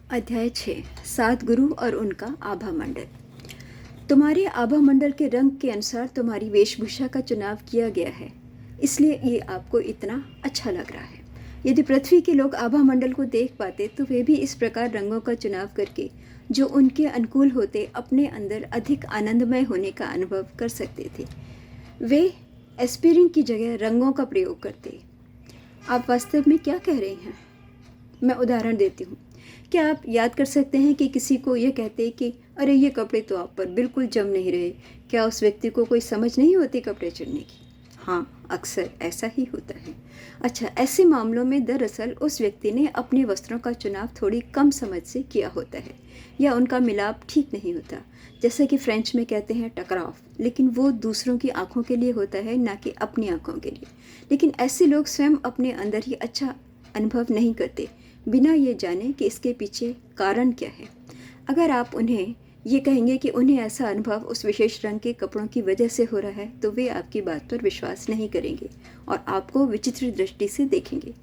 अध्याय 6 सात गुरु और उनका आभा मंडल। तुम्हारे आभा मंडल के रंग के अनुसार तुम्हारी वेशभूषा का चुनाव किया गया है, इसलिए ये आपको इतना अच्छा लग रहा है। यदि पृथ्वी के लोग आभा मंडल को देख पाते तो वे भी इस प्रकार रंगों का चुनाव करके जो उनके अनुकूल होते अपने अंदर अधिक आनंदमय होने का अनुभव कर सकते थे। वे एस्पिरिन की जगह रंगों का प्रयोग करते। आप वास्तव में क्या कह रहे हैं? मैं उदाहरण देती हूँ। क्या आप याद कर सकते हैं कि किसी को यह कहते कि अरे ये कपड़े तो आप पर बिल्कुल जम नहीं रहे? क्या उस व्यक्ति को कोई समझ नहीं होती कपड़े चुनने की? हाँ, अक्सर ऐसा ही होता है। अच्छा, ऐसे मामलों में दरअसल उस व्यक्ति ने अपने वस्त्रों का चुनाव थोड़ी कम समझ से किया होता है या उनका मिलाप ठीक नहीं होता। जैसे कि फ्रेंच में कहते हैं टकराव, लेकिन वो दूसरों की आंखों के लिए होता है, ना कि अपनी आंखों के लिए। लेकिन ऐसे लोग स्वयं अपने अंदर ही अच्छा अनुभव नहीं करते, बिना ये जाने कि इसके पीछे कारण क्या है। अगर आप उन्हें ये कहेंगे कि उन्हें ऐसा अनुभव उस विशेष रंग के कपड़ों की वजह से हो रहा है, तो वे आपकी बात पर विश्वास नहीं करेंगे और आपको विचित्र दृष्टि से देखेंगे।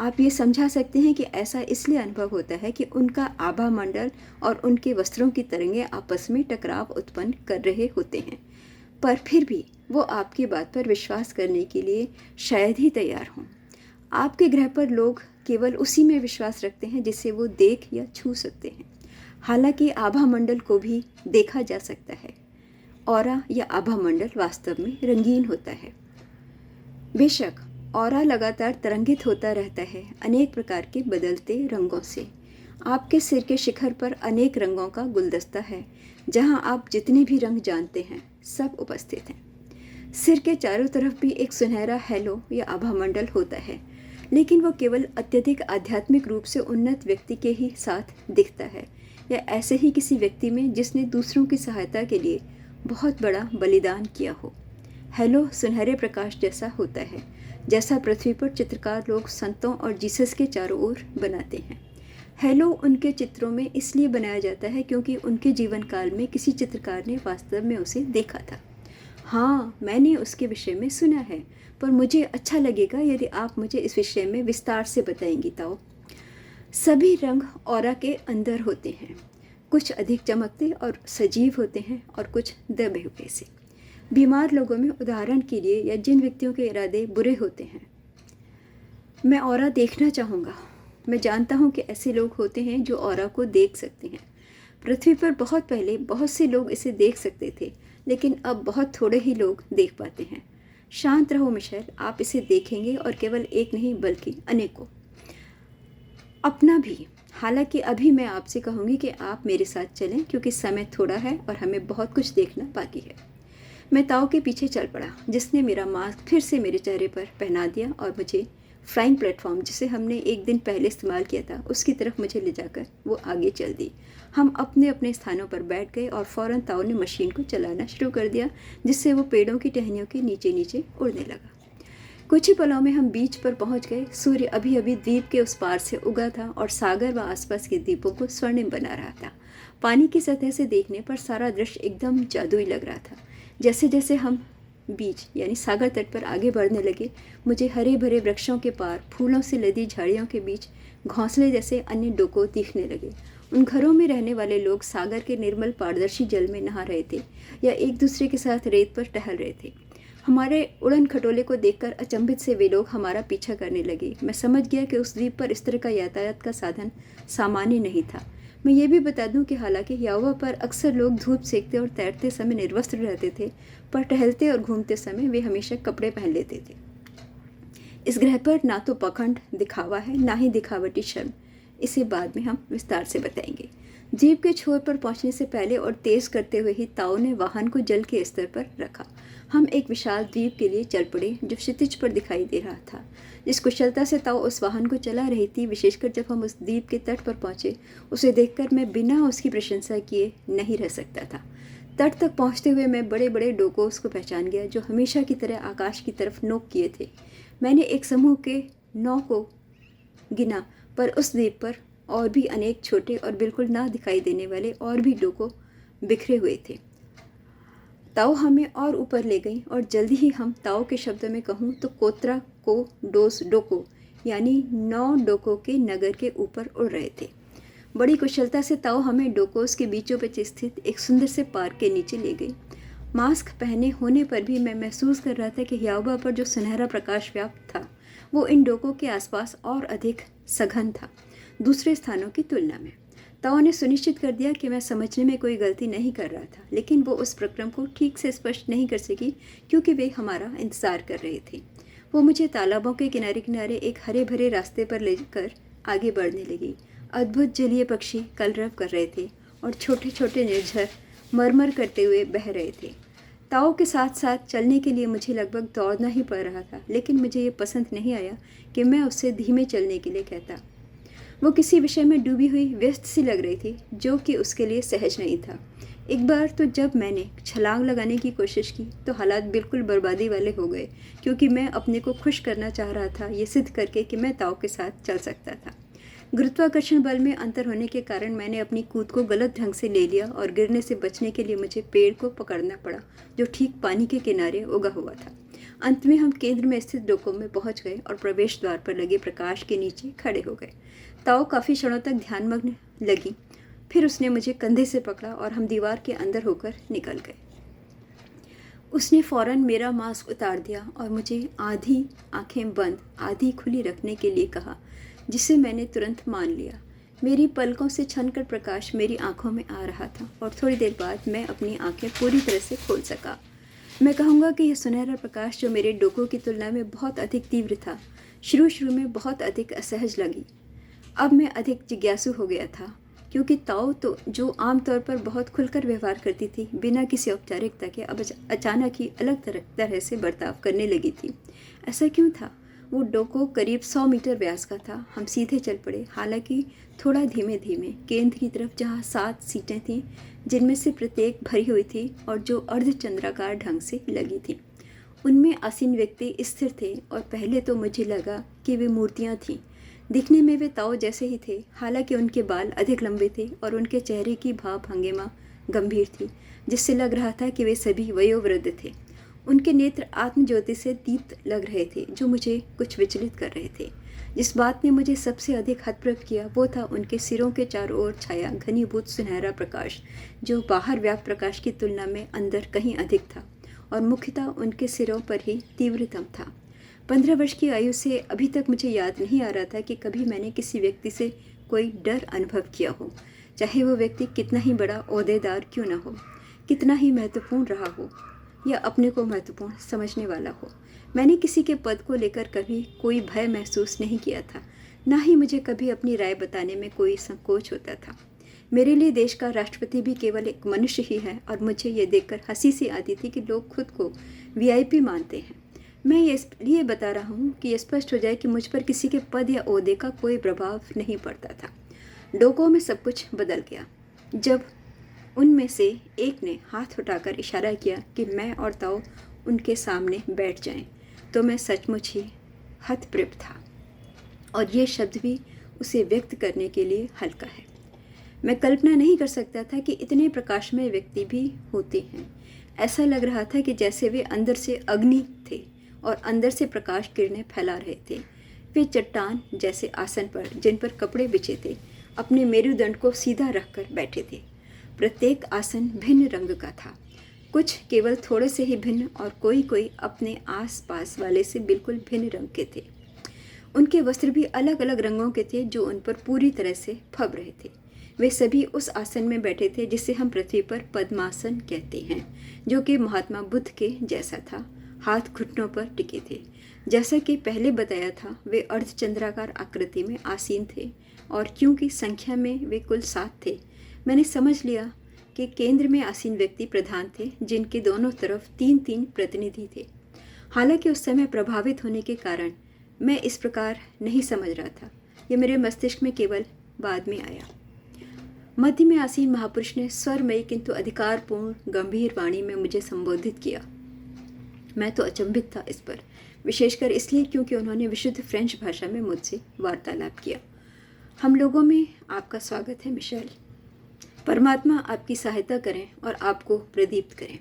आप ये समझा सकते हैं कि ऐसा इसलिए अनुभव होता है कि उनका आभा मंडल और उनके वस्त्रों की तरंगें आपस में टकराव उत्पन्न कर रहे होते हैं, पर फिर भी वो आपकी बात पर विश्वास करने के लिए शायद ही तैयार हों। आपके ग्रह पर लोग केवल उसी में विश्वास रखते हैं जिसे वो देख या छू सकते हैं। हालांकि आभा मंडल को भी देखा जा सकता है। ऑरा या आभा मंडल वास्तव में रंगीन होता है। बेशक ऑरा लगातार तरंगित होता रहता है अनेक प्रकार के बदलते रंगों से। आपके सिर के शिखर पर अनेक रंगों का गुलदस्ता है, जहां आप जितने भी रंग जानते हैं सब उपस्थित हैं। सिर के चारों तरफ भी एक सुनहरा हैलो या आभा मंडल होता है, लेकिन वो केवल अत्यधिक आध्यात्मिक रूप से उन्नत व्यक्ति के ही साथ दिखता है या ऐसे ही किसी व्यक्ति में जिसने दूसरों की सहायता के लिए बहुत बड़ा बलिदान किया हो। हैलो सुनहरे प्रकाश जैसा होता है, जैसा पृथ्वी पर चित्रकार लोग संतों और जीसस के चारों ओर बनाते हैं। हैलो उनके चित्रों में इसलिए बनाया जाता है क्योंकि उनके जीवन काल में किसी चित्रकार ने वास्तव में उसे देखा था। हाँ, मैंने उसके विषय में सुना है, पर मुझे अच्छा लगेगा यदि आप मुझे इस विषय में विस्तार से बताएंगी ताओ। सभी रंग ऑरा के अंदर होते हैं। कुछ अधिक चमकते और सजीव होते हैं और कुछ दबे हुए से। बीमार लोगों में उदाहरण के लिए या जिन व्यक्तियों के इरादे बुरे होते हैं, मैं ऑरा देखना चाहूँगा। मैं जानता हूँ कि ऐसे लोग होते हैं जो ऑरा को देख सकते हैं। पृथ्वी पर बहुत पहले बहुत से लोग इसे देख सकते थे, लेकिन अब बहुत थोड़े ही लोग देख पाते हैं। शांत रहो मिशेल, आप इसे देखेंगे और केवल एक नहीं बल्कि अनेकों। अपना भी। हालांकि अभी मैं आपसे कहूँगी कि आप मेरे साथ चलें क्योंकि समय थोड़ा है और हमें बहुत कुछ देखना बाकी है। मैं ताऊ के पीछे चल पड़ा, जिसने मेरा मास्क फिर से मेरे चेहरे पर पहना दिया और मुझे फ्लाइंग प्लेटफॉर्म, जिसे हमने एक दिन पहले इस्तेमाल किया था, उसकी तरफ मुझे ले जाकर वो आगे चल दी। हम अपने अपने स्थानों पर बैठ गए और फ़ौरन ताऊ ने मशीन को चलाना शुरू कर दिया, जिससे वो पेड़ों की टहनियों के नीचे नीचे उड़ने लगा। कुछ ही पलों में हम बीच पर पहुंच गए। सूर्य अभी अभी द्वीप के उस पार से उगा था और सागर व आसपास के द्वीपों को स्वर्णिम बना रहा था। पानी की सतह से देखने पर सारा दृश्य एकदम जादुई लग रहा था। जैसे जैसे हम बीच यानी सागर तट पर आगे बढ़ने लगे, मुझे हरे भरे वृक्षों के पार फूलों से लदी झाड़ियों के बीच घोंसले जैसे अन्य डोको दिखने लगे। उन घरों में रहने वाले लोग सागर के निर्मल पारदर्शी जल में नहा रहे थे या एक दूसरे के साथ रेत पर टहल रहे थे। हमारे उड़न खटोले को देखकर अचंभित से वे लोग हमारा पीछा करने लगे। मैं समझ गया कि उस द्वीप पर इस तरह का यातायात का साधन सामान्य नहीं था। मैं ये भी बता दूं कि हालांकि यावा पर अक्सर लोग धूप सेकते और तैरते समय निर्वस्त्र रहते थे, पर टहलते और घूमते समय वे हमेशा कपड़े पहन लेते थे। इस ग्रह पर ना तो पाखंड दिखावा है, ना ही दिखावटी शर्म। इसे बाद में हम विस्तार से बताएंगे। द्वीप के छोर पर पहुंचने से पहले और तेज करते हुए ही ताऊ ने वाहन को जल के स्तर पर रखा। हम एक विशाल द्वीप के लिए चल पड़े जो क्षितिज पर दिखाई दे रहा था। जिस कुशलता से ताऊ उस वाहन को चला रही थी, विशेषकर जब हम उस द्वीप के तट पर पहुंचे, उसे देखकर मैं बिना उसकी प्रशंसा किए नहीं रह सकता था। तट तक पहुंचते हुए मैं बड़े बड़े डोकोस को पहचान गया जो हमेशा की तरह आकाश की तरफ नोक किए थे। मैंने एक समूह के 9 को गिना, पर उस द्वीप पर और भी अनेक छोटे और बिल्कुल ना दिखाई देने वाले और भी डोको बिखरे हुए थे। ताओ हमें और ऊपर ले गई और जल्दी ही हम, ताओ के शब्दों में कहूँ तो, कोत्रा को डोस डोको यानी 9 डोको के नगर के ऊपर उड़ रहे थे। बड़ी कुशलता से ताओ हमें डोकोस के बीचों बीच स्थित एक सुंदर से पार्क के नीचे ले गई। मास्क पहने होने पर भी मैं महसूस कर रहा था कि ह्याओबा पर जो सुनहरा प्रकाश व्याप्त था वो इन डोकों के आसपास और अधिक सघन था दूसरे स्थानों की तुलना में। ताओ ने सुनिश्चित कर दिया कि मैं समझने में कोई गलती नहीं कर रहा था, लेकिन वो उस प्रक्रम को ठीक से स्पष्ट नहीं कर सकी क्योंकि वे हमारा इंतज़ार कर रहे थे। वो मुझे तालाबों के किनारे किनारे एक हरे भरे रास्ते पर लेकर आगे बढ़ने लगी। अद्भुत जलीय पक्षी कलरव कर रहे थे और छोटे छोटे निर्झर मरमर करते हुए बह रहे थे। ताओ के साथ साथ चलने के लिए मुझे लगभग दौड़ना ही पड़ रहा था, लेकिन मुझे ये पसंद नहीं आया कि मैं उससे धीमे चलने के लिए कहता। वो किसी विषय में डूबी हुई व्यस्त सी लग रही थी जो कि उसके लिए सहज नहीं था। एक बार तो जब मैंने छलांग लगाने की कोशिश की तो हालात बिल्कुल बर्बादी वाले हो गए, क्योंकि मैं अपने को खुश करना चाह रहा था ये सिद्ध करके कि मैं ताओ के साथ चल सकता था। गुरुत्वाकर्षण बल में अंतर होने के कारण मैंने अपनी कूद को गलत ढंग से ले लिया और गिरने से बचने के लिए मुझे पेड़ को पकड़ना पड़ा जो ठीक पानी के किनारे उगा हुआ था। अंत में हम केंद्र में स्थित डोकों में पहुंच गए और प्रवेश द्वार पर लगे प्रकाश के नीचे खड़े हो गए। ताओ काफ़ी क्षणों तक ध्यानमग्न लगी, फिर उसने मुझे कंधे से पकड़ा और हम दीवार के अंदर होकर निकल गए। उसने फौरन मेरा मास्क उतार दिया और मुझे आधी आंखें बंद आधी खुली रखने के लिए कहा, जिसे मैंने तुरंत मान लिया। मेरी पलकों से छनकर प्रकाश मेरी आंखों में आ रहा था और थोड़ी देर बाद मैं अपनी आंखें पूरी तरह से खोल सका। मैं कहूँगा कि यह सुनहरा प्रकाश जो मेरे डोकों की तुलना में बहुत अधिक तीव्र था, शुरू में बहुत अधिक असहज लगी। अब मैं अधिक जिज्ञासु हो गया था, क्योंकि ताओ तो जो आमतौर पर बहुत खुलकर व्यवहार करती थी, बिना किसी औपचारिकता के अब अचानक ही अलग तरह से बर्ताव करने लगी थी। ऐसा क्यों था? वो डोको करीब 100 मीटर व्यास का था। हम सीधे चल पड़े, हालांकि थोड़ा धीमे धीमे, केंद्र की तरफ जहाँ 7 सीटें थीं, जिनमें से प्रत्येक भरी हुई थी और जो अर्धचंद्राकार ढंग से लगी थी। उनमें आसीन व्यक्ति स्थिर थे और पहले तो मुझे लगा कि वे मूर्तियाँ थीं। दिखने में वे ताओ जैसे ही थे, हालांकि उनके बाल अधिक लंबे थे और उनके चेहरे की भाव भंगिमा गंभीर थी, जिससे लग रहा था कि वे सभी वयोवृद्ध थे। उनके नेत्र आत्मज्योति से दीप्त लग रहे थे, जो मुझे कुछ विचलित कर रहे थे। जिस बात ने मुझे सबसे अधिक हतप्रभ किया वो था उनके सिरों के चारों ओर छाया घनीभूत सुनहरा प्रकाश, जो बाहर व्याप्त प्रकाश की तुलना में अंदर कहीं अधिक था और मुख्यतः उनके सिरों पर ही तीव्रतम था। 15 वर्ष की आयु से अभी तक मुझे याद नहीं आ रहा था कि कभी मैंने किसी व्यक्ति से कोई डर अनुभव किया हो, चाहे वो व्यक्ति कितना ही बड़ा ओहदेदार क्यों न हो, कितना ही महत्वपूर्ण रहा हो या अपने को महत्वपूर्ण समझने वाला हो। मैंने किसी के पद को लेकर कभी कोई भय महसूस नहीं किया था, ना ही मुझे कभी अपनी राय बताने में कोई संकोच होता था। मेरे लिए देश का राष्ट्रपति भी केवल एक मनुष्य ही है और मुझे ये देखकर हंसी सी आती थी कि लोग खुद को वीआईपी मानते हैं। मैं ये इसलिए बता रहा हूँ कि यह स्पष्ट हो जाए कि मुझ पर किसी के पद या ओहदे का कोई प्रभाव नहीं पड़ता था। डोको में सब कुछ बदल गया जब उनमें से एक ने हाथ उठाकर इशारा किया कि मैं और ताओ उनके सामने बैठ जाएं, तो मैं सचमुच ही हतप्रभ था और ये शब्द भी उसे व्यक्त करने के लिए हल्का है। मैं कल्पना नहीं कर सकता था कि इतने प्रकाशमय व्यक्ति भी होते हैं। ऐसा लग रहा था कि जैसे वे अंदर से अग्नि थे और अंदर से प्रकाश किरणें फैला रहे थे। वे चट्टान जैसे आसन पर, जिन पर कपड़े बिछे थे, अपने मेरुदंड को सीधा रखकर बैठे थे। प्रत्येक आसन भिन्न रंग का था, कुछ केवल थोड़े से ही भिन्न और कोई अपने आस पास वाले से बिल्कुल भिन्न रंग के थे। उनके वस्त्र भी अलग अलग रंगों के थे जो उन पर पूरी तरह से फब रहे थे। वे सभी उस आसन में बैठे थे जिसे हम पृथ्वी पर पद्मासन कहते हैं, जो कि महात्मा बुद्ध के जैसा था। हाथ घुटनों पर टिके थे। जैसा कि पहले बताया था, वे अर्धचंद्राकार आकृति में आसीन थे और क्योंकि संख्या में वे कुल 7 थे, मैंने समझ लिया कि केंद्र में आसीन व्यक्ति प्रधान थे, जिनके दोनों तरफ 3-3 प्रतिनिधि थे। हालांकि उस समय प्रभावित होने के कारण मैं इस प्रकार नहीं समझ रहा था, यह मेरे मस्तिष्क में केवल बाद में आया। मध्य में आसीन महापुरुष ने स्वरमयी किंतु अधिकारपूर्ण गंभीर वाणी में मुझे संबोधित किया। मैं तो अचंभित था इस पर, विशेषकर इसलिए क्योंकि उन्होंने विशुद्ध फ्रेंच भाषा में मुझसे वार्तालाप किया। हम लोगों में आपका स्वागत है मिशेल। परमात्मा आपकी सहायता करें और आपको प्रदीप्त करें।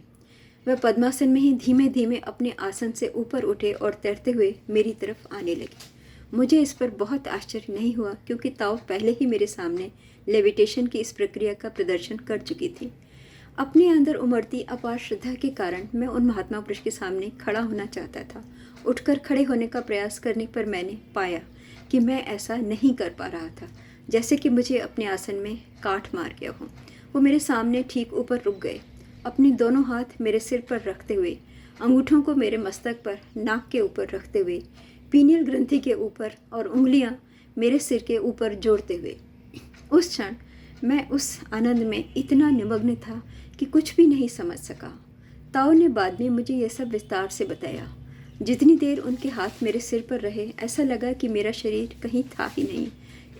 वह पद्मासन में ही धीमे धीमे अपने आसन से ऊपर उठे और तैरते हुए मेरी तरफ आने लगे। मुझे इस पर बहुत आश्चर्य नहीं हुआ क्योंकि ताओ पहले ही मेरे सामने लेविटेशन की इस प्रक्रिया का प्रदर्शन कर चुकी थी। अपने अंदर उमड़ती अपार श्रद्धा के कारण मैं उन महात्मा पुरुष के सामने खड़ा होना चाहता था। उठकर खड़े होने का प्रयास करने पर मैंने पाया कि मैं ऐसा नहीं कर पा रहा था, जैसे कि मुझे अपने आसन में काट मार गया हो। वो मेरे सामने ठीक ऊपर रुक गए, अपने दोनों हाथ मेरे सिर पर रखते हुए, अंगूठों को मेरे मस्तक पर, नाक के ऊपर रखते हुए, पीनियल ग्रंथि के ऊपर और उंगलियां मेरे सिर के ऊपर जोड़ते हुए। उस क्षण मैं उस आनंद में इतना निमग्न था कि कुछ भी नहीं समझ सका। ताओ ने बाद में मुझे यह सब विस्तार से बताया। जितनी देर उनके हाथ मेरे सिर पर रहे, ऐसा लगा कि मेरा शरीर कहीं था ही नहीं।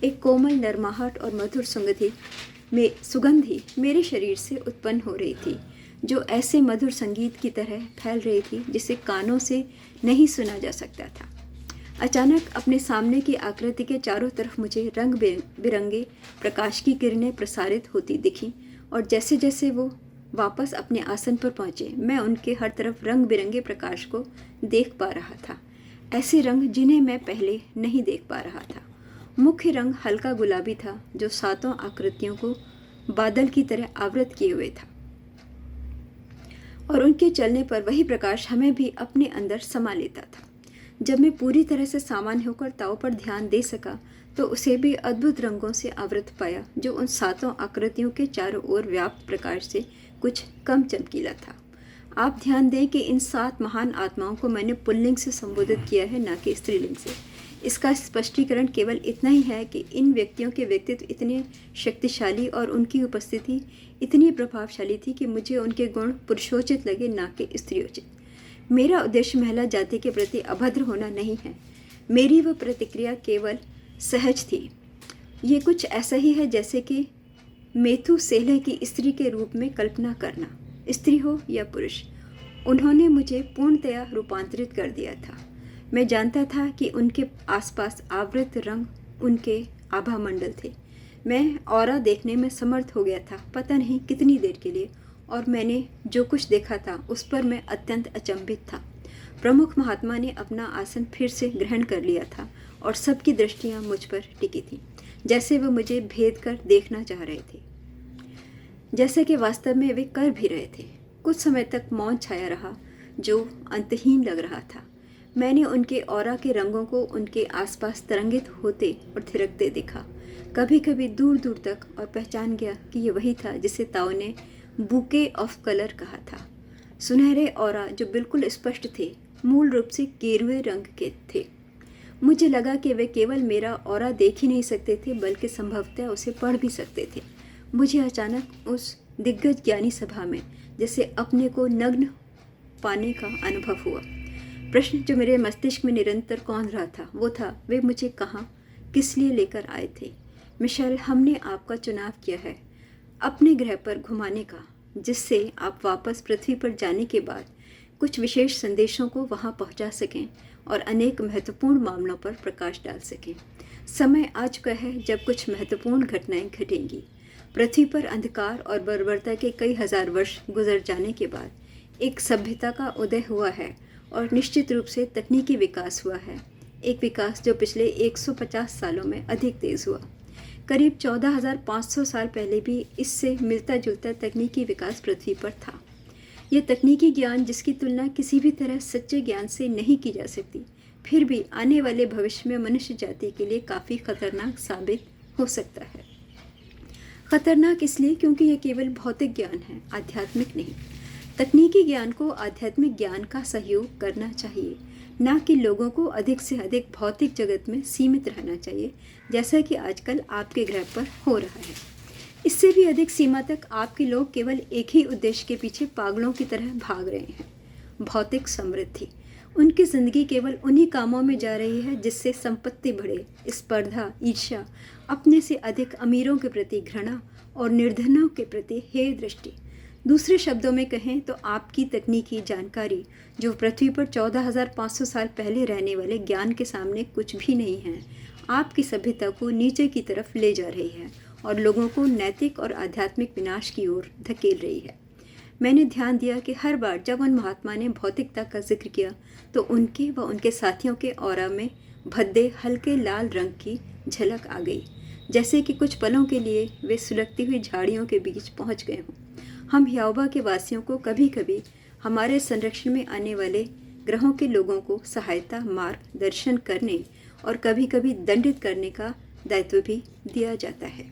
एक कोमल नरमाहट और मधुर सुगंधी मेरे शरीर से उत्पन्न हो रही थी, जो ऐसे मधुर संगीत की तरह फैल रही थी जिसे कानों से नहीं सुना जा सकता था। अचानक अपने सामने की आकृति के चारों तरफ मुझे रंग बिरंगे प्रकाश की किरणें प्रसारित होती दिखीं, और जैसे जैसे वो वापस अपने आसन पर पहुँचे, मैं उनके हर तरफ रंग बिरंगे प्रकाश को देख पा रहा था। ऐसे रंग जिन्हें मैं पहले नहीं देख पा रहा था। मुख्य रंग हल्का गुलाबी था, जो सातों आकृतियों को बादल की तरह आवृत किए हुए था, और उनके चलने पर वही प्रकाश हमें भी अपने अंदर समा लेता था। जब मैं पूरी तरह से सामान्य होकर ताओ पर ध्यान दे सका तो उसे भी अद्भुत रंगों से आवृत पाया, जो उन सातों आकृतियों के चारों ओर व्याप्त प्रकाश से कुछ कम चमकीला था। आप ध्यान दें कि इन 7 महान आत्माओं को मैंने पुल्लिंग से संबोधित किया है, न कि स्त्रीलिंग से। इसका स्पष्टीकरण केवल इतना ही है कि इन व्यक्तियों के व्यक्तित्व इतने शक्तिशाली और उनकी उपस्थिति इतनी प्रभावशाली थी कि मुझे उनके गुण पुरुषोचित लगे, न कि स्त्रियोचित। मेरा उद्देश्य महिला जाति के प्रति अभद्र होना नहीं है। मेरी वह प्रतिक्रिया केवल सहज थी। ये कुछ ऐसा ही है जैसे कि मेथुसेलह की स्त्री के रूप में कल्पना करना, स्त्री हो या पुरुष। उन्होंने मुझे पूर्णतया रूपांतरित कर दिया था। मैं जानता था कि उनके आसपास आवृत रंग उनके आभा मंडल थे। मैं ऑरा देखने में समर्थ हो गया था, पता नहीं कितनी देर के लिए, और मैंने जो कुछ देखा था उस पर मैं अत्यंत अचंभित था। प्रमुख महात्मा ने अपना आसन फिर से ग्रहण कर लिया था और सबकी दृष्टियां मुझ पर टिकी थीं, जैसे वह मुझे भेद कर देखना चाह रहे थे, जैसे कि वास्तव में वे कर भी रहे थे। कुछ समय तक मौन छाया रहा, जो अंतहीन लग रहा था। मैंने उनके ऑरा के रंगों को उनके आसपास तरंगित होते और थिरकते देखा, कभी कभी दूर दूर तक, और पहचान गया कि ये वही था जिसे ताओ ने बुके ऑफ कलर कहा था। सुनहरे ऑरा जो बिल्कुल स्पष्ट थे, मूल रूप से गेरुए रंग के थे। मुझे लगा कि वे केवल मेरा ऑरा देख ही नहीं सकते थे, बल्कि संभवतः उसे पढ़ भी सकते थे। मुझे अचानक उस दिग्गज ज्ञानी सभा में जैसे अपने को नग्न पाने का अनुभव हुआ। प्रश्न जो मेरे मस्तिष्क में निरंतर कौंध रहा था वो था, वे मुझे कहाँ, किस लिए लेकर आए थे। मिशेल, हमने आपका चुनाव किया है अपने ग्रह पर घुमाने का, जिससे आप वापस पृथ्वी पर जाने के बाद कुछ विशेष संदेशों को वहां पहुंचा सकें और अनेक महत्वपूर्ण मामलों पर प्रकाश डाल सकें। समय आ चुका है जब कुछ महत्वपूर्ण घटनाएं घटेंगी। पृथ्वी पर अंधकार और बर्बरता के कई हजार वर्ष गुजर जाने के बाद एक सभ्यता का उदय हुआ है, और निश्चित रूप से तकनीकी विकास हुआ है। एक विकास जो पिछले 150 सालों में अधिक तेज हुआ। करीब 14,500 साल पहले भी इससे मिलता जुलता तकनीकी विकास पृथ्वी पर था। यह तकनीकी ज्ञान जिसकी तुलना किसी भी तरह सच्चे ज्ञान से नहीं की जा सकती, फिर भी आने वाले भविष्य में मनुष्य जाति के लिए काफ़ी खतरनाक साबित हो सकता है। खतरनाक इसलिए क्योंकि यह केवल भौतिक ज्ञान है, आध्यात्मिक नहीं। तकनीकी ज्ञान को आध्यात्मिक ज्ञान का सहयोग करना चाहिए, न कि लोगों को अधिक से अधिक भौतिक जगत में सीमित रहना चाहिए, जैसा कि आजकल आपके ग्रह पर हो रहा है। इससे भी अधिक सीमा तक आपके लोग केवल एक ही उद्देश्य के पीछे पागलों की तरह भाग रहे हैं, भौतिक समृद्धि। उनकी ज़िंदगी केवल उन्हीं कामों में जा रही है जिससे संपत्ति बढ़े, स्पर्धा, ईर्ष्या, अपने से अधिक अमीरों के प्रति घृणा और निर्धनों के प्रति हेय दृष्टि। दूसरे शब्दों में कहें तो आपकी तकनीकी जानकारी, जो पृथ्वी पर 14,500 साल पहले रहने वाले ज्ञान के सामने कुछ भी नहीं है, आपकी सभ्यता को नीचे की तरफ ले जा रही है और लोगों को नैतिक और आध्यात्मिक विनाश की ओर धकेल रही है। मैंने ध्यान दिया कि हर बार जब उन महात्मा ने भौतिकता का जिक्र किया तो उनके व उनके साथियों के ऑरा में भद्दे हल्के लाल रंग की झलक आ गई, जैसे कि कुछ पलों के लिए वे सुलगती हुई झाड़ियों के बीच पहुंच गए हों। हम ह्याओबा के वासियों को कभी कभी हमारे संरक्षण में आने वाले ग्रहों के लोगों को सहायता, मार्गदर्शन करने और कभी कभी दंडित करने का दायित्व भी दिया जाता है।